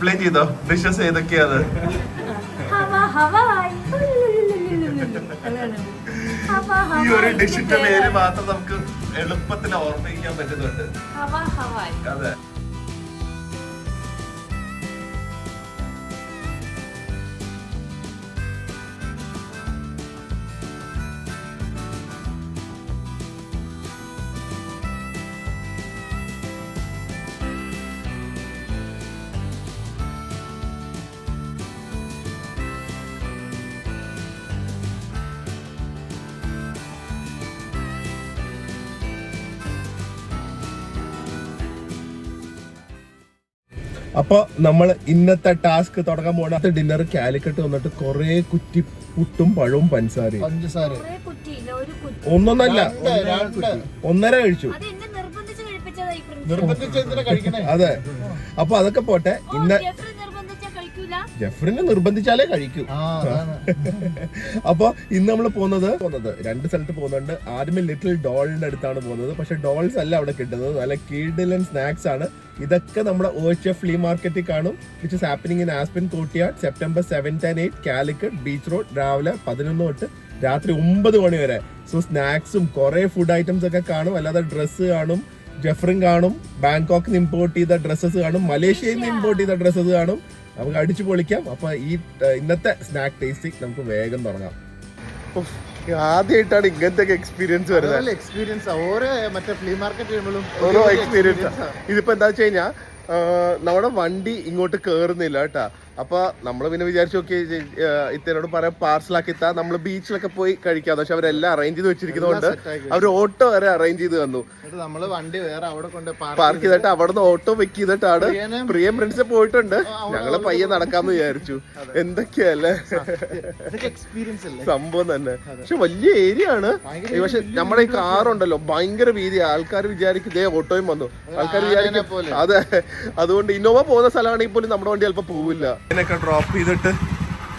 Explain ചെയ്തോ dishes ഏതൊക്കെയാണ്? ഈ ഒരു ഡിഷിന്റെ പേര് മാത്രം നമുക്ക് എളുപ്പത്തിൽ ഓർമ്മിക്കാൻ പറ്റുന്നുണ്ട്. അതെ. അപ്പൊ നമ്മൾ ഇന്നത്തെ ടാസ്ക് തുടങ്ങാൻ പോണ ഡിന്നർ കാലിക്കട്ട് വന്നിട്ട് കൊറേ കുറ്റി പുട്ടും പഴവും പഞ്ചസാരയും ഒന്നൊന്നല്ല 1.5 കഴിച്ചു. അതെ. അപ്പൊ അതൊക്കെ പോട്ടെ. ജെഫ്രിനെ നിർബന്ധിച്ചാലേ കഴിക്കൂ. അപ്പൊ ഇന്ന് നമ്മൾ പോകുന്നത് 2 സ്ഥലത്ത് പോകുന്നുണ്ട്. ആദ്യമേ ലിറ്റിൽ ഡോളിന്റെ അടുത്താണ് പോകുന്നത്. പക്ഷെ ഡോൾസ് അല്ല അവിടെ കിട്ടുന്നത്, നല്ല കിഡിലൻ സ്നാക്സ് ആണ്. ഇതൊക്കെ നമ്മുടെ OHF ഫ്ലീ മാർക്കറ്റിൽ കാണും, which is happening in Aspen courtyard September 7 and 8 Calicut beach road, രാവിലെ 11 തൊട്ട് രാത്രി 9 മണി വരെ. സോ സ്നാക്സും കുറെ ഫുഡ് ഐറ്റംസ് ഒക്കെ കാണും. അല്ലാതെ ഡ്രസ്സ് കാണും, ജെഫ്രിൻ കാണും, ബാങ്കോക്കിൽ നിന്ന് ഇമ്പോർട്ട് ചെയ്ത ഡ്രസ്സസ് കാണും, മലേഷ്യയിൽ നിന്ന് ഇമ്പോർട്ട് ചെയ്ത ഡ്രസ്സസ് കാണും. നമുക്ക് അടിച്ചു പൊളിക്കാം. അപ്പൊ ഈ ഇന്നത്തെ സ്നാക്ക് ടേസ്റ്റിംഗ് നമുക്ക് വേഗം തുടങ്ങാം. ആദ്യമായിട്ടാണ് ഇങ്ങനത്തെ എക്സ്പീരിയൻസ് വരുന്നത്. എക്സ്പീരിയൻസ് ഓരോ മറ്റേ ഫ്ലീ മാർക്കറ്റ് ഓരോ എക്സ്പീരിയൻസ്. ഇതിപ്പോ എന്താ വെച്ച് കഴിഞ്ഞാൽ നമ്മുടെ വണ്ടി ഇങ്ങോട്ട് കേറുന്നില്ല കേട്ടാ. അപ്പൊ നമ്മള് പിന്നെ വിചാരിച്ചു നോക്കി ഇത്തനോട് പറയാം പാർസലാക്കി ഇത്താ നമ്മള് ബീച്ചിലൊക്കെ പോയി കഴിക്കാം. പക്ഷെ അവരെല്ലാം അറേഞ്ച് ചെയ്ത് വെച്ചിരിക്കുന്നതുകൊണ്ട് അവർ ഓട്ടോ വരെ അറേഞ്ച് ചെയ്ത് തന്നു. നമ്മള് വണ്ടി വേറെ അവിടെ കൊണ്ട് പാർക്ക് ചെയ്തിട്ട് അവിടുന്ന് ഓട്ടോ വെക്ക് ചെയ്തിട്ടാണ് പ്രിയം ഫ്രണ്ട്സ് പോയിട്ടുണ്ട്. ഞങ്ങള് പയ്യെ നടക്കാന്ന് വിചാരിച്ചു. എന്തൊക്കെയല്ലേ സംഭവം തന്നെ. പക്ഷെ വലിയ ഏരിയ ആണ്. പക്ഷെ നമ്മുടെ ഈ കാറുണ്ടല്ലോ ഭയങ്കര വീതിയാ. ആൾക്കാർ വിചാരിക്കും ഇതേ ഓട്ടോയും വന്നു. ആൾക്കാർ വിചാരിക്കും അതെ. അതുകൊണ്ട് ഇന്നോവ പോകുന്ന സ്ഥലമാണെങ്കിൽ പോലും നമ്മുടെ വണ്ടി ചിലപ്പോ പോവില്ല. ഇതിനൊക്കെ ഡ്രോപ്പ് ചെയ്തിട്ട്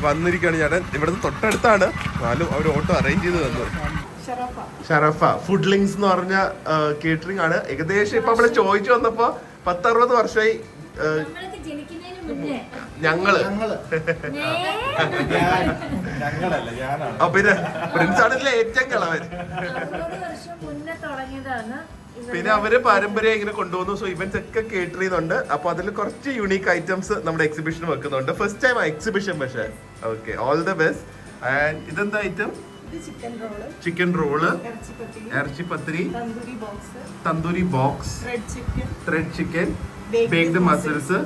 വന്നിരിക്കുകയാണ് ചേട്ടൻ. ഇവിടുന്ന് തൊട്ടടുത്താണ്, എന്നാലും അവർ ഓട്ടോ അറേഞ്ച് ചെയ്ത് തന്നു. ഷറഫ ഫുഡ് ലിങ്ക്സ് എന്ന് പറഞ്ഞ കേറ്ററിംഗ് ആണ്. ഏകദേശം ഇപ്പൊ നമ്മള് ചോദിച്ചു വന്നപ്പോ 10-60 വർഷമായി ഞങ്ങള് പിന്നെ പ്രിൻസ് ആണല്ലേ ഏറ്റവും കളവൻ. പിന്നെ അവര് പാരമ്പര്യം ഇങ്ങനെ കൊണ്ടുപോകുന്നു. സോ ഇവന്റ്സ് ഒക്കെ കേറ്റർ ചെയ്യുന്നുണ്ട്. അപ്പൊ അതിൽ കുറച്ച് യുണീക്ക് ഐറ്റംസ് നമ്മുടെ എക്സിബിഷൻ വെക്കുന്നുണ്ട്. First time exhibition. പക്ഷേ okay, all the best. And ഇതെന്താ ഐറ്റം? ചിക്കൻ റോള്, ഇറച്ചി പത്തിരി, tandoori box, thread chicken, baked mussels.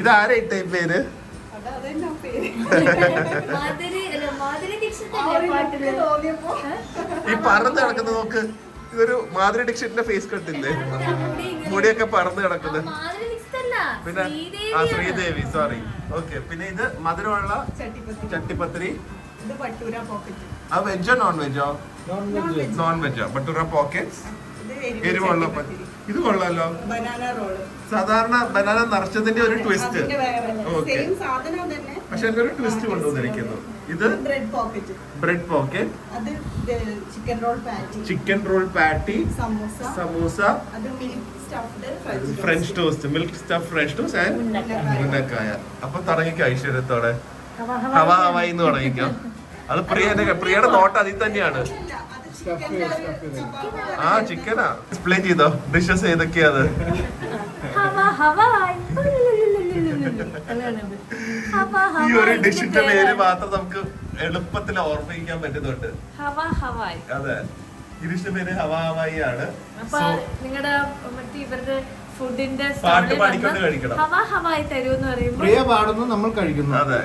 ഇത് ആരാ ഇട്ട പേര്? ഈ പറന്ന് കിടക്കുന്ന നോക്ക്. ഇതൊരു മാധുരി ഡിക്ഷന്റെ ഫേസ് കട്ടില്ലേ? മുടിയൊക്കെ പറന്ന് കിടക്കുന്നത്. പിന്നെ ശ്രീദേവി, സോറി. ഓക്കെ. പിന്നെ ഇത് മധുരമുള്ള ചട്ടിപ്പത്തിരി. ആ വെജോ നോൺ വെജോ? നോൺ വെജോ. ബട്ടൂര പോക്കറ്റ്സ്. എരിവുള്ള ഇത് കൊള്ളാലോ. സാധാരണ ബനാന നിറച്ചതിന്റെ ഒരു ട്വിസ്റ്റ്. ഓക്കെ. പക്ഷെ അതിന്റെ ഒരു ട്വിസ്റ്റ് കൊണ്ടുവന്നിരിക്കുന്നു. ഇത് bread pocket, chicken roll patty, samosa, French toast, milk stuff French toast and മുന്നക്കായ. അപ്പൊ തുടങ്ങിക്കോ ഐശ്വര്യത്തോടെ. ഹവാ ഹവായി എന്ന് തുടങ്ങിക്കോ. അത് പ്രിയയുടെ നോട്ട് അതിൽ തന്നെയാണ്. ആ ചിക്കനാ. എക്സ്പ്ലെയിൻ ചെയ്തോ ഡിഷസ് ഏതൊക്കെയാണ്? ഈ ഒരു ഡിഷിന്റെ പേര് മാത്രം നമുക്ക് എളുപ്പത്തിൽ ഓർമ്മിക്കാൻ പറ്റുന്നുണ്ട്. അതെ, ഈ ഡിഷിന്റെ പേര് ഹവാ ഹവായി ആണ്. നിങ്ങളുടെ ഇവരുടെ ഫുഡിന്റെ പാട്ട് പാടിക്കൊണ്ട് കഴിക്കണം. ഹവാ ഹവായി തരൂന്ന് പറയുമ്പോൾ പ്രിയ പാടുന്നു, നമ്മൾ കഴിക്കുന്നു. അതെ,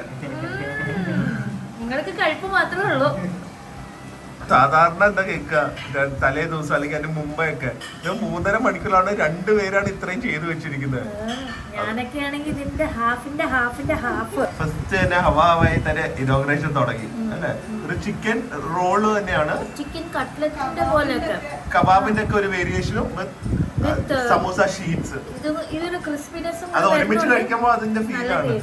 നിങ്ങൾക്ക് കഴിപ്പ് മാത്രമേ ഉള്ളൂ. സാധാരണ എന്താ കേൾക്കുക, തലേ ദിവസം അല്ലെങ്കിൽ അതിന്റെ മുമ്പൊക്കെ 3.5 മണിക്കൂറാണ് 2 പേരാണ് ഇത്രയും ചെയ്തു വെച്ചിരിക്കുന്നത്. ഞാനൊക്കെ ആണെങ്കിൽ ഇതിന്റെ ഹാഫിന്റെ ഹാഫ്. ഫസ്റ്റ് തന്നെ ഹവായി തന്നെ ഇനോഗ്രേഷൻ തുടങ്ങി അല്ലെ. ഒരു ചിക്കൻ റോള് തന്നെയാണ്, ചിക്കൻ കട്ട്ലറ്റിന്റെ പോലെയൊക്കെ, കബാബിന്റെ ഒക്കെ ഒരു വേരിയേഷനും, സമൂസ ഷീറ്റ്സ്. ഇതൊരു ക്രിസ്പിനെസ്സും അത് ഒരുമിച്ച് കഴിക്കുമ്പോൾ അതിന്റെ ഫീലാണ്.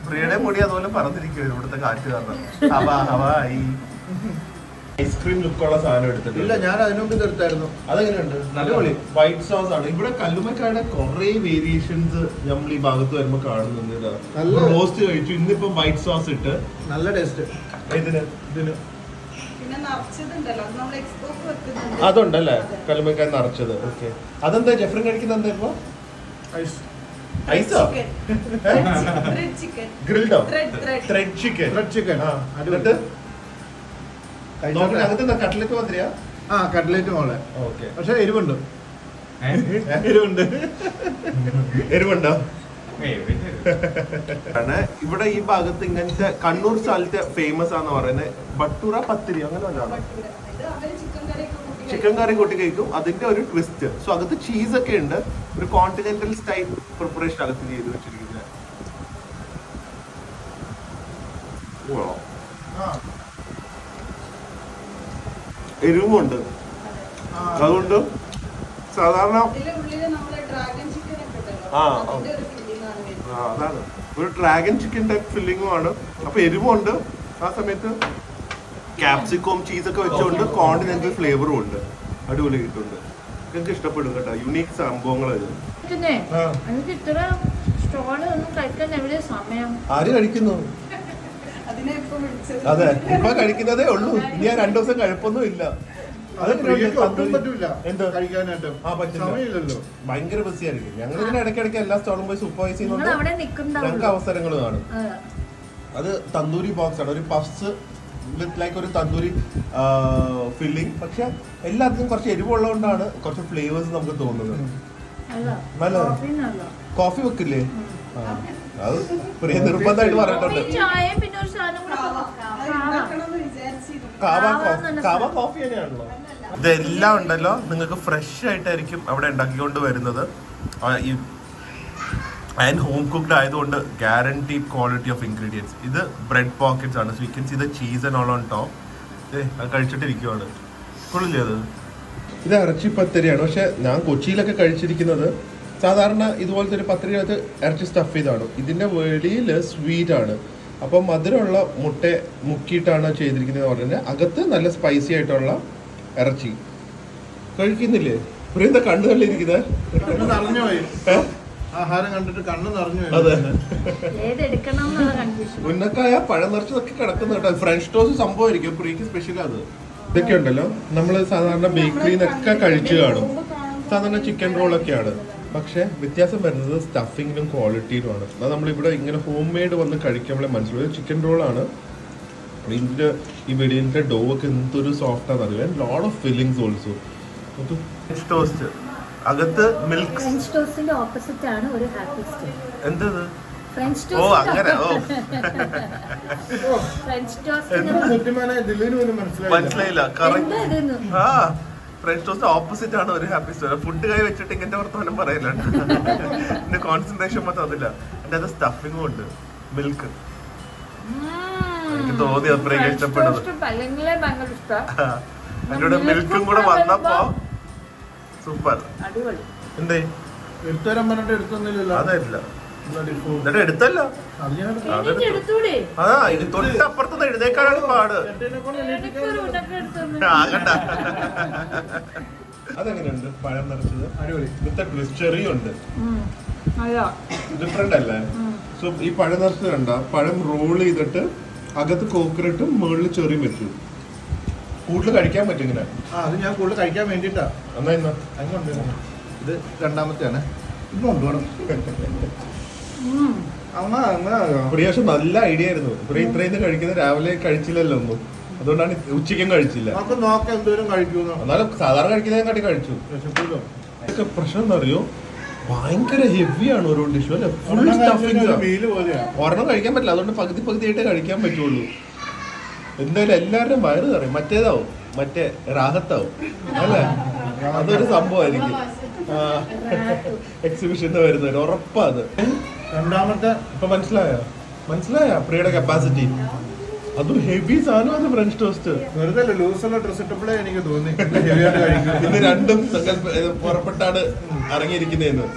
പ്രിയയുടെ മുടി അതുപോലെ പറന്നിരിക്കും ഇവിടുത്തെ കാറ്റ് കാരണം. ഹവാ ഹവായി. ഐസ്ക്രീം ലുക്കുള്ള സാധനം ഇല്ല, എടുത്തിട്ടില്ല. ഞാൻ അതിനുമുമ്പ് തീർത്തായിരുന്നു. അതെങ്ങനെയുണ്ട്? അടിപൊളി. വൈറ്റ് സോസ് ആണ്. ഇവിടെ കല്ലുമ്മക്കായുടെ കുറെ വേരിയേഷൻസ് നമ്മൾ ഈ ഭാഗത്ത് വരുമ്പോ കാണുന്നുണ്ട്. നല്ല- റോസ്റ്റ് കഴിച്ചു, ഇന്നിപ്പം വൈറ്റ് സോസ് ഇട്ട്. നല്ല ടേസ്റ്റ്. ഇതിന് പിന്നെ നിറച്ചതുണ്ടല്ലോ, അത് നമ്മൾ എക്സ്പോക്ക് വെക്കുന്നുണ്ട്. അതുണ്ടല്ലേ കല്ലുമ്മക്കായ നിറച്ചത്. ഓക്കെ, അതെന്താ ജെഫ്രിൻ കഴിക്കുന്ന എന്താ ഇപ്പൊ? ഐസോ? Red chicken. ഗ്രിൽഡോ? Thread. Thread chicken. Red chicken. എന്നിട്ട് കഴിച്ചോട്ടെ. അകത്ത് കട്ട്ലറ്റ് മാതിരിയാ? ആ, കട്ട്ലേറ്റ് മോളെ. ഓക്കെ. പക്ഷെ എരിവുണ്ട്. എരിവുണ്ട്. എരിവുണ്ടോ? ഇവിടെ ഈ ഭാഗത്ത് ഇങ്ങനത്തെ കണ്ണൂർ സ്ഥലത്തെ ഫേമസ് ആന്ന് പറയുന്നത് ബട്ടൂറ പത്തിരി അങ്ങനെ വല്ലതാണ്. ഇത് അവര് ചിക്കൻ കറിയൊക്കെ കൂട്ടി ചിക്കൻ കറി കൂട്ടി കഴിക്കും. അതിന്റെ ഒരു ട്വിസ്റ്റ്. സോ അകത്ത് ചീസ് ഒക്കെ ഉണ്ട്. ഒരു കോണ്ടിനെന്റൽ സ്റ്റൈൽ പ്രിപ്പറേഷൻ അകത്ത് ചെയ്ത് വെച്ചിരിക്കുന്നത്. എരിവുമുണ്ട്. അതുകൊണ്ട് സാധാരണ ഇതിലെ ഉള്ളില് നമ്മള് ഡ്രാഗൺ ചിക്കൻ ഒക്കെ ഉണ്ടല്ലോ, ആ, അതിന്റെ ഒരു ഫീലിംഗ് ആണ് വരുന്നത്. അതാണ് ഒരു ഡ്രാഗൺ ചിക്കൻ ടൈപ്പ് ഫില്ലിങ്ങും ആണ്. അപ്പൊ എരിവുണ്ട്, ആ സമയത്ത് ക്യാപ്സിക്കോം ചീസൊക്കെ വെച്ചുകൊണ്ട് കോണ്ടിനെന്റൽ ഫ്ലേവറും ഉണ്ട്. അടിപൊളി കിട്ടുന്നുണ്ട്. എനിക്ക് ഇഷ്ടപ്പെടും കേട്ടോ. യുണീക്ക് സംഭവങ്ങൾ. പിന്നെ എനിക്ക് ഇത്ര സ്റ്റോള് ഒന്നും കഴിക്കാൻ എവിടെ സമയം? ആര് കഴിക്കുന്നു? അതിനെ ഇപ്പൊ വിളിച്ചത്. അതെ, ഇപ്പൊ കഴിക്കുന്നതേ ഉള്ളൂ. ഇനി ഞാൻ 2 ദിവസം കഴിപ്പൊന്നും ഇല്ല. അത് പ്രിയക്ക് ഒട്ടും പറ്റൂല എന്ത്? കഴിക്കാനായിട്ട്. ആ, പറ്റില്ല. സമയമില്ലല്ലോ. ഭയങ്കര ബിസി ആയിരിക്കും. ഞങ്ങൾ ഇതിന് ഇടയ്ക്കിടയ്ക്ക് എല്ലാ സ്റ്റോളും പോയി സൂപ്പർവൈസ് നിങ്ങൾ ചെയ്യുന്നുണ്ട്. അവിടെ ഞങ്ങൾക്ക് നിൽക്കുന്നുണ്ടാവും. അവസരങ്ങൾ കാണും. അത് തന്തൂരി ബോക്സ് ആണ്. ഒരു പഫ്സ് വിത്ത് ലൈക്ക് ഒരു തന്തൂരി ഫില്ലിംഗ്. പക്ഷെ എല്ലാത്തിനും കുറച്ച് എരിവുള്ളതുകൊണ്ടാണ് കുറച്ച് ഫ്ലേവേഴ്സ് നമുക്ക് തോന്നുന്നത്. അല്ല, നല്ലതാ. കോഫിന്നല്ല. കോഫി വെക്കില്ലേ? ആ, അത് പ്രിയ നിർബന്ധമായിട്ട് പറഞ്ഞിട്ടുണ്ട്. കോഫി, ചായയും പിന്നെ ഒരു സാധനം കൂടെ അത് കാവ. ഉണ്ടാക്കണമെന്ന് വിചാരിച്ചിരുന്നു. കാവ കോഫി തന്നെയാണല്ലോ. ഇതെല്ലാം ഉണ്ടല്ലോ നിങ്ങൾക്ക് ഫ്രഷ് ആയിട്ടായിരിക്കും അവിടെ ഉണ്ടാക്കിക്കൊണ്ട് വരുന്നത്. ആൻഡ് ഹോം കുക്ക്ഡ് ആയതുകൊണ്ട് ഗ്യാരണ്ടീഡ് ക്വാളിറ്റി ഓഫ് ഇൻഗ്രീഡിയൻസ്. ഇത് ബ്രെഡ് പോക്കറ്റ്സ് ആണ്. So you can see the cheese and all on top. അത് കഴിച്ചിട്ടിരിക്കുവാണ്. കൊള്ളില്ലേ അത്? ഇത് ഇറച്ചി പത്തിരിയാണ്. പക്ഷെ ഞാൻ കൊച്ചിയിലൊക്കെ കഴിച്ചിരിക്കുന്നത് സാധാരണ ഇതുപോലത്തെ ഒരു പത്തിരിക്കകത്ത് ഇറച്ചി സ്റ്റഫ് ചെയ്താണ്. ഇതിൻ്റെ വെളിയിൽ സ്വീറ്റ് ആണ്. അപ്പം മധുരമുള്ള മുട്ട മുക്കിയിട്ടാണ് ചെയ്തിരിക്കുന്നത് പറഞ്ഞാൽ അകത്ത് നല്ല സ്പൈസി ആയിട്ടുള്ള ഇറച്ചി. കഴിക്കുന്നില്ലേ? എന്താ കണ്ണു തള്ളിയിരിക്കുന്നത്? കണ്ണ് നിറഞ്ഞു പോയി. ആഹാരം കണ്ടിട്ട് കണ്ണ് നിറഞ്ഞു പോയി. അതെ. ഏതെടുക്കണം എന്നുള്ള കൺഫ്യൂഷൻ. ഉന്നക്കായ പഴം നിറച്ചതൊക്കെ കിടക്കുന്ന കേട്ടോ. ഫ്രഞ്ച് ടോസ്റ്റ് സംഭവമായിരിക്കും. പ്രീക്ക് സ്പെഷ്യൽ അത്. ഇതൊക്കെ ഉണ്ടല്ലോ നമ്മൾ സാധാരണ ബേക്കറിയിൽ നിന്നൊക്കെ കഴിച്ചു കാണും. സാധാരണ ചിക്കൻ റോളൊക്കെയാണ്. പക്ഷെ വ്യത്യാസം വരുന്നത് സ്റ്റഫിങ്ങിനും ക്വാളിറ്റിയിലുമാണ്. അത് നമ്മളിവിടെ ഇങ്ങനെ ഹോം മെയ്ഡ് വന്ന് കഴിക്കുമ്പോഴേ മനസ്സിലാവും. ചിക്കൻ റോളാണ്. ഇതിൻ്റെ ഈ വെളിയിലത്തെ ഡോ ഒക്കെ എന്തൊരു സോഫ്റ്റാന്ന് അറിയാം. Lot of fillings also. Toast അകത്ത് മിൽക്ക്. ഫ്രഞ്ച് ടോസ്റ്റിന്റെ ഓപ്പോസിറ്റ് ആണ് ഒരു ഹാപ്പി സ്റ്റേ. എന്തത്? ഫ്രഞ്ച് ഓ, അങ്ങനെ. ഓ, ഫ്രഞ്ച് എന്താ ടോസ്റ്റ് സത്യമാനെ ദില്ലിന് പോലും മനസ്സിലായില്ല. മനസ്സിലായില്ല. കറക്റ്റ്. എന്താ ഇതെന്ന്? ആ, ഫ്രഞ്ച് ടോസ്റ്റ് ഓപ്പോസിറ്റ് ആണ് ഒരു ഹാപ്പി സ്റ്റോർ. ഫുഡ് കൈ വെച്ചിട്ട് ഇങ്ങനത്തെ വർത്തമാനം പറയില്ല. എന്റെ കോൺസെൻട്രേഷൻ മൊത്തം അതില്ല. എന്റെ അത് സ്റ്റഫിങ്ങും ഉണ്ട്, മിൽക്ക്. എനിക്ക് തോന്നി അത്രയും ഇഷ്ടപ്പെടുന്നത്. അല്ലെങ്കിലേ ഭയങ്കര ഇഷ്ടമാണ്. അതിലൂടെ മിൽക്കും കൂടെ വന്നപ്പോ സൂപ്പർ. അടിപൊളി. എന്തേ എടുത്തുതരാൻ പറഞ്ഞിട്ട് എടുത്തൊന്നുമില്ലല്ലോ. അതല്ല, എന്നിട്ട് എടുത്തല്ലോ. അത് ഞാൻ എടുത്തു. എനിക്ക് എടുത്തൂടെ? അതാ ഇത് തൊട്ടപ്പുറത്ത് എഴുതേക്കാനാണ് പാട്. എനിക്കൊരു ഉണക്കം എടുത്തോണ്ട്. ആകണ്ട. അതെങ്ങനെയുണ്ട് പഴം നിറച്ചത്? അടിപൊളി. വിത്ത് ചെറിയും ഉണ്ട്. അല്ല, ഡിഫറെന്റ് അല്ലേ? സോ ഈ പഴം നിറച്ചത് കണ്ട പഴം റോൾ ചെയ്തിട്ട് അകത്ത് കോക്കനട്ടും മുകളിൽ ചെറിയും വെച്ചു. കൂടുതൽ കഴിക്കാൻ പറ്റും ഇങ്ങനെ. അത് ഞാൻ കൂടുതൽ കഴിക്കാൻ വേണ്ടിട്ടാ. എന്നാ ഇന്നാ അങ്ങോട്ട് ഇത് രണ്ടാമത്തെയാണ്. ഇത് കൊണ്ടുപോകണം. പ്രിയാഷ് നല്ല ഐഡിയ ആയിരുന്നു. ഇത്രയും കഴിക്കുന്നത് രാവിലെ കഴിച്ചില്ലല്ലോ ഒന്നും. അതുകൊണ്ടാണ് ഉച്ചയ്ക്കും കഴിച്ചില്ല. നമുക്ക് നോക്കാം എന്തോരം കഴിക്കുന്നു. എന്നാലും സാധാരണ കഴിക്കുന്നതിനെക്കാട്ടി കഴിച്ചു. ഇതൊക്കെ പ്രശ്നം എന്നറിയോ? ഭയങ്കര ഹെവിയാണ് ഓരോ ഡിഷും അല്ലെ. Full stuffing. മീല് പോലെയാ. ഒരെണ്ണം കഴിക്കാൻ പറ്റില്ല. അതുകൊണ്ട് പകുതിയായിട്ടേ കഴിക്കാൻ പറ്റുള്ളൂ. എന്തായാലും എല്ലാവരുടെയും വയറ് നിറയും. മറ്റേതാവും, മറ്റേ റാഹത്താവും അല്ലേ? അതൊരു സംഭവമായിരിക്കും. എക്സിബിഷന് വരുന്നവര് ഉറപ്പാ അത്. രണ്ടാമത്തെ ഇപ്പൊ മനസ്സിലായ പ്രിയയുടെ കപ്പാസിറ്റി. അതും ഹെവി സാധനം. അത് ഫ്രഞ്ച് ടോസ്റ്റ് വെറുതെ ലൂസുള്ള ഡ്രസ് ഇട്ടപ്പോഴേ എനിക്ക് തോന്നി ഹെവിയായിട്ട് കഴിക്കും. ഇന്ന് രണ്ടും പുറപ്പെട്ടാണ് ഇറങ്ങിയിരിക്കുന്നതെന്ന്.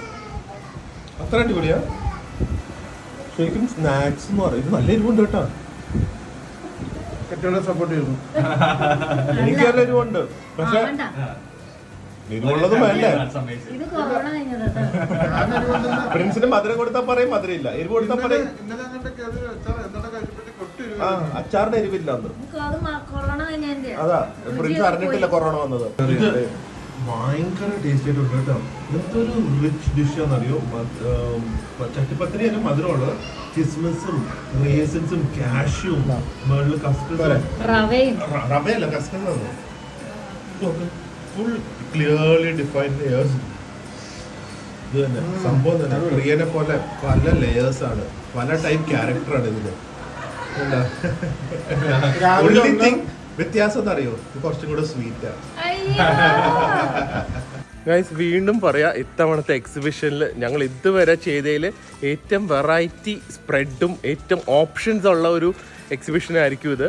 അത്ര അടിപൊളിയാ. ശരിക്കും സ്നാക്സ് എന്ന് പറയും. ഇത് നല്ല എരിവുണ്ട് കേട്ടോ. കെട്ടിയോളെ സപ്പോർട്ട് ചെയ്യുന്നു. എനിക്ക് നല്ല എരിവുണ്ട്, പക്ഷെ വേണ്ട. എരിവുള്ളതും വേണ്ടേ. ഇത് കൊറോണ കഴിഞ്ഞത് കേട്ടോ. ഞാൻ എരിവുണ്ടെന്ന് പ്രിൻസിന് മധുരം കൊടുത്താൽ പറയും മധുരമില്ല, എരിവ് കൊടുത്താൽ പറയും ഇന്നലെ അങ്ങോട്ടൊക്കെ ഒരു അച്ചാർ എന്താണ് കഴിച്ചപ്പോഴത്തേക്ക് കൊട്ടി ആ അച്ചാറിന്റെ എരിവില്ല അന്ന്. അത് കൊറോണ കഴിഞ്ഞതിന്റെ അതാ പ്രിൻസ് അറിഞ്ഞിട്ടില്ല കൊറോണ വന്നത്. ഭയങ്കര ടേസ്റ്റ് ആയിട്ടുണ്ട് കേട്ടോ. ഇന്നത്തെ ഒരു റിച്ച് ഡിഷ് ആണെന്നറിയോ, ചട്ടിപ്പത്തിരി തന്നെ മധുരമുള്ളത്, കിസ്മിസും റേസിൻസും കാഷ്യൂം മുകളിൽ കസ്കസ്, റവയും റവയല്ല കസ്കസ് ആണ്. Full clearly defined layers. ഇത് തന്നെ സംഭവം തന്നെ പ്രിയനെ പോലെ പല ലെയേഴ്സ് ആണ്, പല ടൈപ്പ് ക്യാരക്ടറാണ് ഇതില്. വ്യത്യാസം എന്താ അറിയോ, ഇത് കുറച്ചും കൂടെ സ്വീറ്റാ. ഗൈസ് വീണ്ടും പറയാ, ഇത്തവണത്തെ എക്സിബിഷനിൽ ഞങ്ങൾ ഇതുവരെ ചെയ്തതിൽ ഏറ്റവും വെറൈറ്റി സ്പ്രെഡും ഏറ്റവും ഓപ്ഷൻസ് ഉള്ള ഒരു എക്സിബിഷൻ ആയിരിക്കും ഇത്.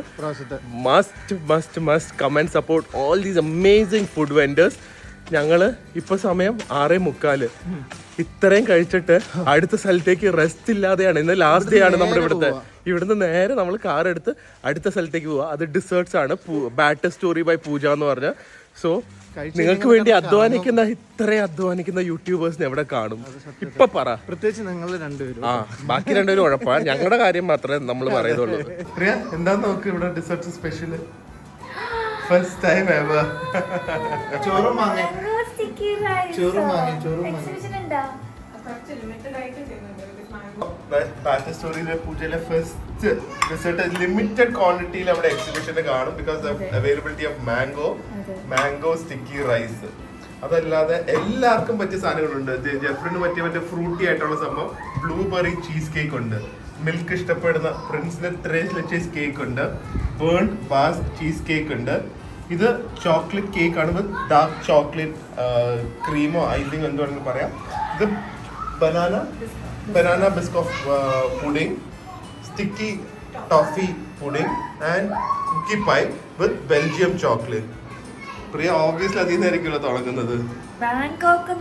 Must must must come and support all these amazing food vendors. ഞങ്ങള് ഇപ്പൊ സമയം 6:45. ഇത്രയും കഴിച്ചിട്ട് അടുത്ത സ്ഥലത്തേക്ക് റെസ്റ്റ് ഇല്ലാതെയാണ്. ഇന്ന് ലാസ്റ്റ് ഡേ ആണ് നമ്മുടെ ഇവിടുന്ന് നേരെ നമ്മൾ കാർ എടുത്ത് അടുത്ത സ്ഥലത്തേക്ക് പോവാ. അത് ഡിസേർട്സ് ആണ്, ബാറ്റർ സ്റ്റോറി ബൈ പൂജ എന്ന് പറഞ്ഞ. സോ നിങ്ങൾക്ക് വേണ്ടി ഇത്രയും അധ്വാനിക്കുന്ന യൂട്യൂബേഴ്സിനെ എവിടെ കാണും ഇപ്പൊ പറ. പ്രത്യേകിച്ച് നിങ്ങൾ രണ്ടുപേരും. ആ ബാക്കി രണ്ടുപേരും ഉഴപ്പാണ്, ഞങ്ങളുടെ കാര്യം മാത്രമേ നമ്മൾ പറയുന്നുള്ളൂ. പ്രിയ എന്താന്ന് നോക്ക് ഇവിടെ desserts special first time ever. ചോറും വാങ്ങി ബാറ്റർ സ്റ്റോറിയിലെ പൂജയിലെ ഫസ്റ്റ് ഡിസേർട്ട് ലിമിറ്റഡ് ക്വാണ്ടിറ്റിയിൽ അവിടെ എക്സിബിഷന് കാണും. Because availability of mango sticky rice. അതല്ലാതെ എല്ലാവർക്കും പറ്റിയ സാധനങ്ങളുണ്ട്. ജെഫ്രിന് പറ്റിയ മറ്റേ ഫ്രൂട്ടി ആയിട്ടുള്ള സംഭവം ബ്ലൂബെറി ചീസ് കേക്ക് ഉണ്ട്. മിൽക്ക് ഇഷ്ടപ്പെടുന്ന പ്രിൻസിന് ത്രെസ് കേക്ക് ഉണ്ട്. ബേൺഡ് ബാസ് ചീസ് കേക്ക് ഉണ്ട്. ഇത് ചോക്ലേറ്റ് കേക്ക് ആണ് വിത്ത് ഡാർക്ക് ചോക്ലേറ്റ് ക്രീമോ ഐസിങ് എന്ത് വേണമെങ്കിൽ പറയാം. ഇത് banana Biscoff pudding, sticky toffee pudding and cookie pie with Belgium chocolate. Priya obviously അതിൽ നിന്നായിരിക്കുമല്ലോ തുടങ്ങുന്നത്. ബാങ്കോക്കിൽ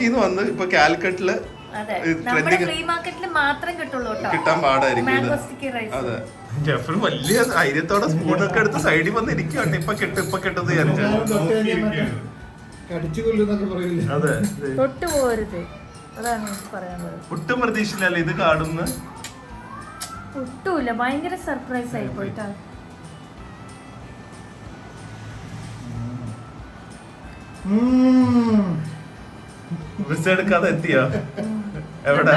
നിന്ന് വന്ന് ഇപ്പൊ കാലിക്കട്ടില് കിട്ടാൻ പാടായിരിക്കും. അതെ, ജെഫ്രി വലിയ ധൈര്യത്തോടെ സ്പൂണൊക്കെ എടുത്ത് സൈഡിൽ വന്ന് ഇരിക്കുകയാണ്. ഇപ്പൊ കിട്ടുന്നത് അതെ, ഒട്ടും പ്രതീക്ഷയില്ലല്ലേ ഇത് കാണുന്ന. ഒട്ടുമില്ല, ഭയങ്കര സർപ്രൈസ് ആയി പോയിട്ടാ. വിസ എടുക്കാതെ എത്തിയോ? എവിടെ?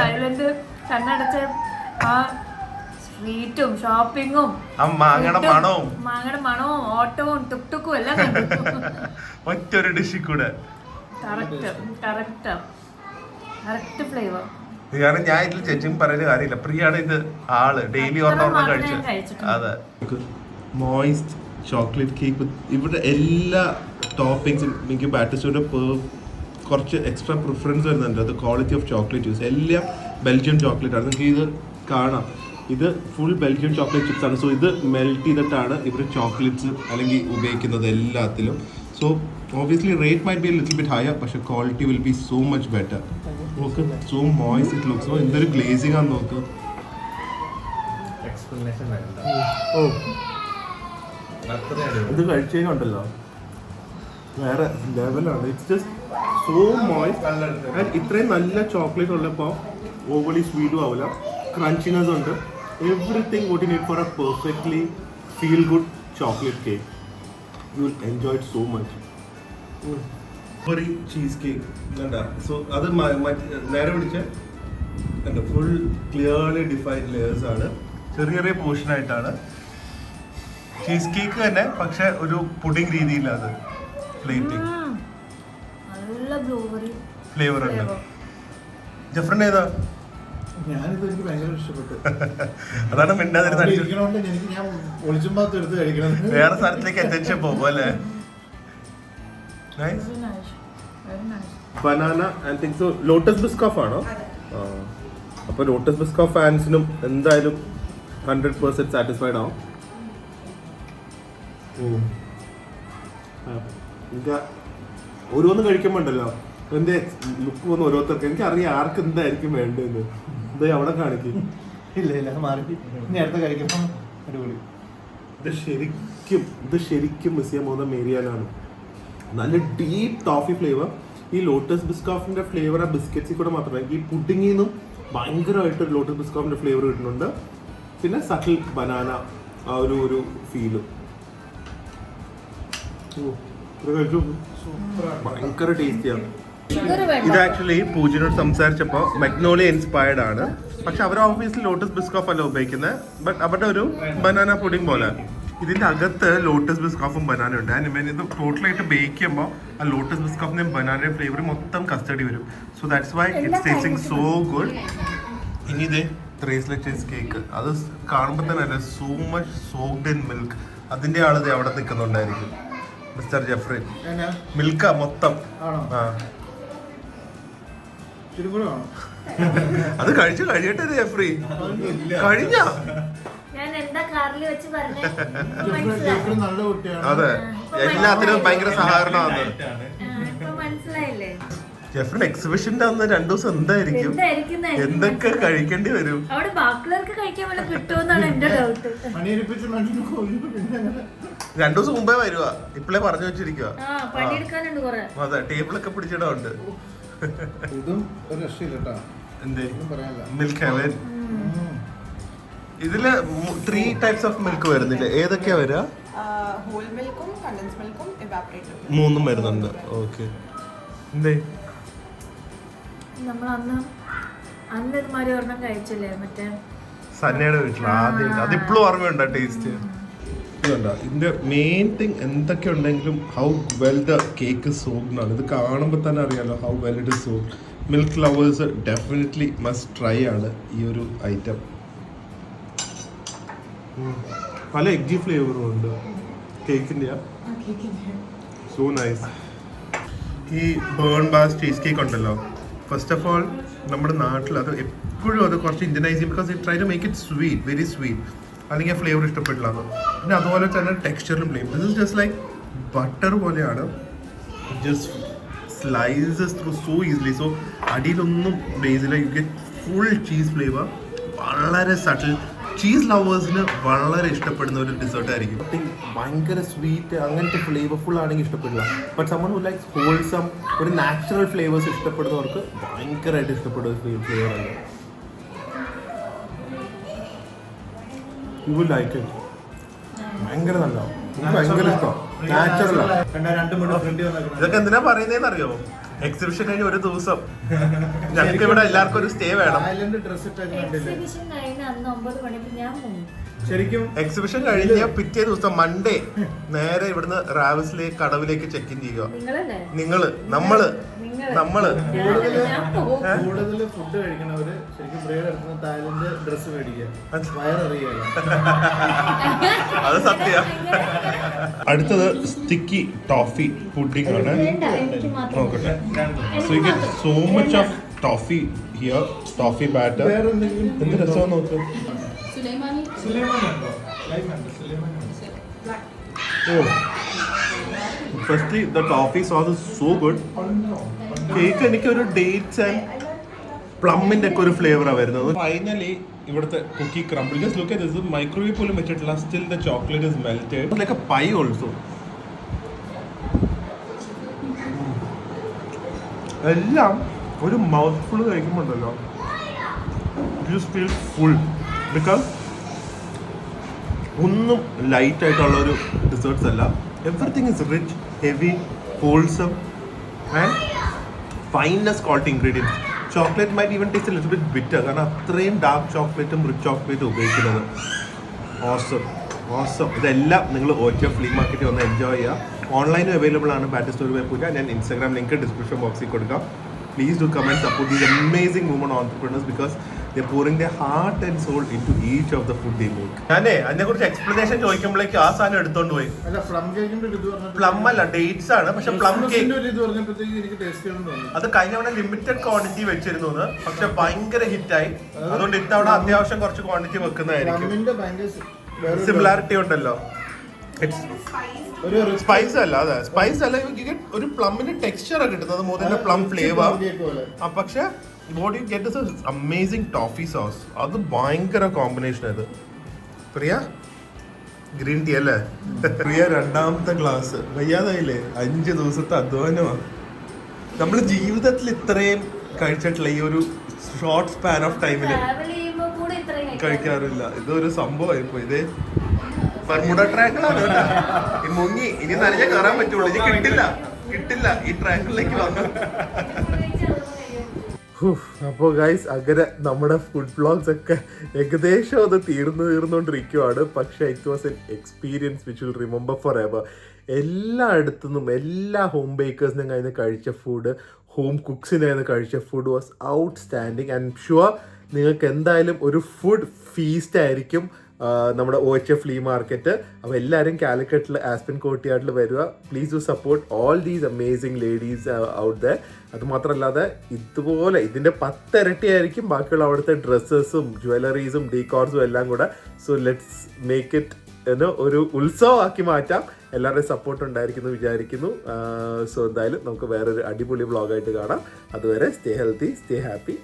കണ്ണടച്ച ആ സ്ട്രീറ്റും ഷോപ്പിങ്ങും മാങ്ങയുടെ മണവും ഓട്ടവും ടുക്ടുക്കും എല്ലാം കണ്ടു. ഒറ്റൊരു ഡിഷിൽ കൂടെ കറക്റ്റ് ഫ്ലേവർ. കാരണം ഞാൻ ഇതിൽ ചേച്ചിയും പറയുന്ന കാര്യമില്ല. പ്രിയാണ് ഇത് ആള് ഡെയിലി ഒരെണ്ണം കഴിച്ചു. അതെ, മോയിസ്റ്റ് ചോക്ലേറ്റ് കേക്ക് ഇവിടെ എല്ലാ ടോപ്പിങ്സും എനിക്ക് ബാറ്റർ സ്റ്റോറിന്റെ കുറച്ച് എക്സ്ട്രാ പ്രിഫറൻസ് വരുന്നുണ്ട്. അത് ക്വാളിറ്റി ഓഫ് ചോക്ലേറ്റ് യൂസ് എല്ലാം ബെൽജിയം ചോക്ലേറ്റ് ആണ്. നിങ്ങൾക്ക് ഇത് കാണാം, ഇത് ഫുൾ ബെൽജിയം ചോക്ലേറ്റ് ചിപ്സ് ആണ്. സോ ഇത് മെൽറ്റ് ചെയ്തിട്ടാണ് ഇവർ ചോക്ലേറ്റ്സ് അല്ലെങ്കിൽ ഉപയോഗിക്കുന്നത് എല്ലാത്തിലും. So obviously rate might be a little bit higher, പക്ഷെ quality will be so much better. നോക്ക്, so moist it looks. എന്തൊരു glazing ആണ് നോക്ക്. ഇത് കഴിച്ചേക്കുണ്ടല്ലോ വേറെ ലെവലാണ്. It's just so moist. And ഇത്രയും നല്ല ചോക്ലേറ്റ് ഉള്ളപ്പോൾ ഓവർലി സ്വീറ്റും ആവില്ല, ക്രഞ്ചിനെസ് ഉണ്ട്. Everything vote you need for A perfectly feel good chocolate cake. You will enjoy it so much. ഒരു ചീസ് കേക്ക് കണ്ടാ. സോ അത് നേരെ പിടിച്ച കണ്ട ഫുൾ ക്ലിയർലി ഡിഫൈൻഡ് ലെയേഴ്സ് ആണ്. ചെറിയ ചെറിയ പോർഷൻ ആയിട്ടാണ് ചീസ് കേക്ക് തന്നെ, പക്ഷെ ഒരു പുഡിംഗ് രീതിയിലാണ് പ്ലേറ്റിംഗ്. ഫ്ലേവർ ഉണ്ട്. ജെഫ്രിൻ ഏതാ? ഞാനിത് എനിക്ക് ഭയങ്കര ഇഷ്ടപ്പെട്ടു. അതാണ് മിണ്ടാതിരുന്ന ഞാൻ ഒളിച്ചും ഭാഗത്ത് എടുത്ത് കഴിക്കണം. വേറെ സ്ഥലത്തേക്ക് അറ്റൻഷൻ പോകും അല്ലേ. Banana and things. Lotus Biscoff ആണോ? അപ്പൊ ലോട്ടസ് ബിസ്കോഫ് ഫാൻസിനും എന്തായാലും 100% സാറ്റിസ്ഫൈഡ് ആവും. എനിക്ക് ഓരോന്ന് കഴിക്കുമ്പോ ഉണ്ടല്ലോ എന്റെ ലുക്ക് വന്ന് ഓരോരുത്തർക്ക് എനിക്കറിയാം ആർക്ക് എന്തായിരിക്കും വേണ്ടതെന്ന്. എന്താ അവിടെ കാണിക്കും. ഇല്ല മാറി ഇനി അടുത്ത് കഴിക്കുമ്പോ ഇത് ശരിക്കും മിസ് ചെയ്യാൻ പോകുന്ന മേരിയാനാണ്. നല്ല ഡീപ്പ് ടോഫി ഫ്ലേവർ. ഈ ലോട്ടസ് ബിസ്കോഫിന്റെ ഫ്ലേവർ ആ ബിസ്ക്കറ്റ്സിൽ കൂടെ മാത്രമല്ല, ഈ പുഡിങ്ങിൽ നിന്നും ഭയങ്കരമായിട്ട് ലോട്ടസ് ബിസ്കോഫിന്റെ ഫ്ലേവർ കിട്ടുന്നുണ്ട്. പിന്നെ സട്ടിൽ ബനാന ആ ഒരു ഫീലും. ഭയങ്കര ടേസ്റ്റിയാണ്. ഇത് ആക്ച്വലി പൂജനോട് സംസാരിച്ചപ്പോൾ മഗ്നോളിയ ഇൻസ്പയർഡ് ആണ്. പക്ഷെ അവർ ഓഫീസിൽ ലോട്ടസ് ബിസ്കോഫ് അല്ല ഉപയോഗിക്കുന്നത്. ബട്ട് അവരുടെ ഒരു ബനാന പുഡിംഗ് പോലെ. ഇതിന്റെ അകത്ത് ലോട്ടസ് ബിസ്കോഫും ബനാന ഉണ്ട്. ആൻഡ് ഇത് ടോട്ടലായിട്ട് ബേക്ക് ചെയ്യുമ്പോൾ ആ ലോട്ടസ് ബിസ്കോഫിന്റെയും ബനാനയും ഫ്ലേവർ മൊത്തം കസ്റ്റഡി വരും. So that's why it's tasting so good. ഇനി ഇത് 3 സ്ലൈസ് കേക്ക്. അത് കാണുമ്പോൾ തന്നെ അല്ല, so much soaked in milk. അതിന്റെ ആളത് അവിടെ നിൽക്കുന്നുണ്ടായിരിക്കും. മിസ്റ്റർ ജെഫ്രി മിൽക്കാ മൊത്തം. അത് കഴിയട്ടെ ജെഫ്രി. കഴിഞ്ഞ അതെ, എല്ലാത്തിനും ഭയങ്കര സഹകരണമാണ്. ജെഫ്രിന്റെ എക്സിബിഷന്റെ അന്ന് 2 ദിവസം എന്തായിരിക്കും, എന്തൊക്കെ കഴിക്കേണ്ടി വരും. അവിടെ ബാക്കിയുള്ളവർക്ക് കഴിക്കാൻ വല്ല കിട്ടുമെന്നാണ് എന്റെ ഡൗട്ട്. 2 ദിവസം മുമ്പേ വരുക, ഇപ്പളേ പറഞ്ഞു വെച്ചിരിക്കുക. പണിയെടുക്കാനുണ്ട് കുറെ. അതെ, ടേബിളൊക്കെ പിടിച്ചിടുണ്ട്. ഇതും ഒരു രക്ഷയില്ല. Milk heaven. ഇതില് 3 ടൈപ്സ് ഓഫ് മിൽക്ക് വരുന്നില്ല. ഏതൊക്കെയാ വരിക? ഹോൾ മിൽക്കും കണ്ടൻസ് മിൽക്കും ഇവാപറേറ്റഡ് 3 വരുന്നുണ്ട്. ഓക്കെ. എന്തേ നമ്മൾ അന്ന് ഇതുമാതിരി ഒരെണ്ണം കഴിച്ചില്ലേ, മറ്റേ സന്നയുടെ വീട്ടിൽ ആദ്യം. അതിപ്പോഴും ഓർമ്മയുണ്ടോ ടേസ്റ്റ്? ഇതുണ്ടോ ഇതിന്റെ മെയിൻ തിങ് എന്തൊക്കെ ഉണ്ടെങ്കിലും how well the cake soaked ആണ്. ഇത് കാണുമ്പോൾ തന്നെ അറിയാലോ how well it is soaked. Milk lovers definitely must try ആണ് ഈ ഒരു ഐറ്റം. പല എഗ്ഗി ഫ്ലേവറും ഉണ്ട് കേക്കിന്റെ. So nice. ഈ ബേൺ ബാസ് ചീസ് കേക്ക് ഉണ്ടല്ലോ, ഫസ്റ്റ് ഓഫ് ഓൾ നമ്മുടെ നാട്ടിൽ അത് എപ്പോഴും അത് കുറച്ച് ഇന്ത്യനൈസ് ചെയ്യും. Because it try to make it sweet, very sweet. അല്ലെങ്കിൽ ആ ഫ്ലേവർ ഇഷ്ടപ്പെട്ടില്ല അത്. പിന്നെ അതുപോലെ തന്നെ ടെക്സ്ചറിലും blame. This is just like butter പോലെയാണ്. Just slices through so easily. So അടിയിലൊന്നും ബേസില്ല. You get full cheese flavour. വളരെ സട്ടിൽ. ചീസ് ലവേഴ്സിന് വളരെ ഇഷ്ടപ്പെടുന്ന ഒരു ഡെസേർട്ട് ആയിരിക്കും. ഭയങ്കര സ്വീറ്റ് അങ്ങനത്തെ ഫ്ലേവർഫുൾ ആണെങ്കിൽ ഇഷ്ടപ്പെടില്ല. But someone who likes wholesome, ഒരു നാച്ചുറൽ ഫ്ലേവേഴ്സ് ഇഷ്ടപ്പെടുന്നവർക്ക് ഭയങ്കരമായിട്ട് ഇഷ്ടപ്പെടുന്ന ഒരു ഫ്ലേവർ ആണ്. You will like it. ഭയങ്കര നല്ലതാണ്. എനിക്ക് ഭയങ്കര ഇഷ്ടം. നാച്ചുറലാണ്. ഇതൊക്കെ എന്തിനാ പറയുന്നതെന്ന് അറിയോ? എക്സിബിഷൻ കഴിഞ്ഞ് ഒരു ദിവസം ഞങ്ങൾക്ക് ഇവിടെ എല്ലാവർക്കും ഒരു സ്റ്റേ വേണം. ശരിക്കും എക്സിബിഷൻ കഴിഞ്ഞ പിറ്റേ ദിവസം മൺഡേ നേരെ ഇവിടുന്ന് റാവസിലേക്ക് കടവിലേക്ക് ചെക്ക് ഇൻ ചെയ്യുക. നമ്മള് കൂടുതൽ ഫുഡ് കഴിക്കണവര് ശരിക്കും ബ്രേഡ് തായ്ലൻഡ് ഡ്രസ് മേടിക്കുക, വയറിയുക. അത് സത്യം. അടുത്തത് സ്റ്റിക്കി ടോഫി പുഡിംഗ് ആണ്. നോക്കട്ടെ. So you get so much of toffee here. Toffee batter. എന്ത് രസമാണ് നോക്ക്. Firstly, the toffee sauce is so good. Cake എനിക്ക് ഒരു ഡേറ്റ്സ് ആൻഡ് പ്ലമ്മിന്റെ ഒക്കെ ഒരു ഫ്ലേവറാണ് വരുന്നത്. ഫൈനലി ഇവിടുത്തെ cookie crumble. Just look at this. Microwave പോലും വെച്ചിട്ടില്ല. Still the chocolate is melted like a pie also. എല്ലാം ഒരു മൗത്ത് ഫുൾ കഴിക്കുമ്പോണ്ടല്ലോ, യു ഫീൽ ഫുൾ. ബിക്കോസ് ഒന്നും ലൈറ്റ് ആയിട്ടുള്ള ഒരു ഡെസേർട്ട്സ് അല്ല. Everything is rich, heavy, wholesome and finest quality ingredients. Chocolate might even taste little bit bitter, കാരണം അത്രയും dark ചോക്ലേറ്റും റിച്ച് ചോക്ലേറ്റും ഉപയോഗിക്കുന്നത്. ഓസം. ഇതെല്ലാം നിങ്ങൾ OTF ഫ്ലീ മാർക്കറ്റിൽ വന്ന് എൻജോയ് ചെയ്യുക. ഓൺലൈനും അവൈലബിൾ ആണ്. ബാറ്റർ സ്റ്റോറി പോയി പൂജ. ഞാൻ ഇൻസ്റ്റാഗ്രാം ലിങ്ക് ഡിസ്ക്രിപ്ഷൻ ബോക്സിൽ കൊടുക്കാം. Please do come and support these amazing women entrepreneurs because they're pouring their heart and soul into each of the food they make. ഞാനേ അതിനെക്കുറിച്ച് എക്സ്പ്ലനേഷൻ ചോദിക്കുമ്പോഴേക്ക് ആ സാധനം എടുത്തോണ്ട് പോയി. പ്ലം അല്ല, ഡേറ്റ്സ് ആണ്. പക്ഷെ പ്ലം കേക്ക് അത് കഴിഞ്ഞ തവണ ലിമിറ്റഡ് ക്വാണ്ടിറ്റി വെച്ചിരുന്നു, പക്ഷെ ഭയങ്കര ഹിറ്റായി. അതുകൊണ്ട് ഇത്തവണ അത്യാവശ്യം കുറച്ച് ക്വാണ്ടിറ്റി വെക്കുന്നതായിരിക്കും. സിമിലാരിറ്റി ഉണ്ടല്ലോ. സ്പൈസ് അല്ല, അതെ സ്പൈസ് അല്ല. ഒരു പ്ലമ്മിന്റെ ടെക്സ്ചർ ആണ് കിട്ടുന്നത്, മോർ ദാൻ പ്ലം ഫ്ലേവർ. പക്ഷെ what you get is amazing toffee sauce. അത് ഭയങ്കര കോമ്പിനേഷൻ. അത് പ്രിയ ഗ്രീൻ ടീ അല്ലേ? പ്രിയ രണ്ടാമത്തെ ഗ്ലാസ്. വയ്യാതായില്ലേ? 5 ദിവസത്തെ അധ്വാനമാണ്. നമ്മൾ ജീവിതത്തിൽ ഇത്രയും കഴിച്ചിട്ടില്ല ഈ ഒരു ഷോർട്ട് സ്പാൻ ഓഫ് ടൈമിൽ കഴിക്കാറില്ല. ഇതൊരു സംഭവമായിപ്പോ. ഇത് ബർമുഡ ട്രാക്കിലാണ് ഈ മുങ്ങി. ഇനി നനഞ്ഞ കയറാൻ പറ്റുള്ളൂ. ഇനി കിട്ടില്ല ഈ ട്രാക്കിലേക്ക് വന്നു. അപ്പോൾ ഗൈസ് അങ്ങനെ നമ്മുടെ ഫുഡ് വ്ളോഗ്സ് ഒക്കെ ഏകദേശം അത് തീർന്നുകൊണ്ടിരിക്കുവാണ്. പക്ഷെ it was an experience which will remember forever. എല്ലായിടത്തുനിന്നും എല്ലാ ഹോം ബേക്കേഴ്സിനും കയ്യിൽ നിന്ന് കഴിച്ച ഫുഡ്, ഹോം കുക്സിൻ്റെ കയ്യിൽ നിന്ന് കഴിച്ച food was outstanding. I am sure നിങ്ങൾക്ക് എന്തായാലും ഒരു ഫുഡ് ഫീസ്റ്റ് ആയിരിക്കും നമ്മുടെ OHF ഫ്ലീ മാർക്കറ്റ്. അപ്പോൾ എല്ലാവരും കാലിക്കറ്റിൽ ആസ്പിൻ കോർട്ട്യാർഡിൽ വരിക. Please do support all these amazing ladies out there. അതുമാത്രമല്ലാതെ ഇതുപോലെ ഇതിൻ്റെ 10 ഇരട്ടിയായിരിക്കും ബാക്കിയുള്ള അവിടുത്തെ ഡ്രസ്സസും ജ്വല്ലറീസും ഡീകോർസും എല്ലാം കൂടെ. സോ ലെറ്റ്സ് മേക്ക് ഇറ്റ് ഒരു ഉത്സവമാക്കി മാറ്റാം. എല്ലാവരുടെയും സപ്പോർട്ട് ഉണ്ടായിരിക്കുന്നു വിചാരിക്കുന്നു. സോ എന്തായാലും നമുക്ക് വേറൊരു അടിപൊളി വ്ളോഗായിട്ട് കാണാം. അതുവരെ സ്റ്റേ ഹെൽത്തി, സ്റ്റേ ഹാപ്പി.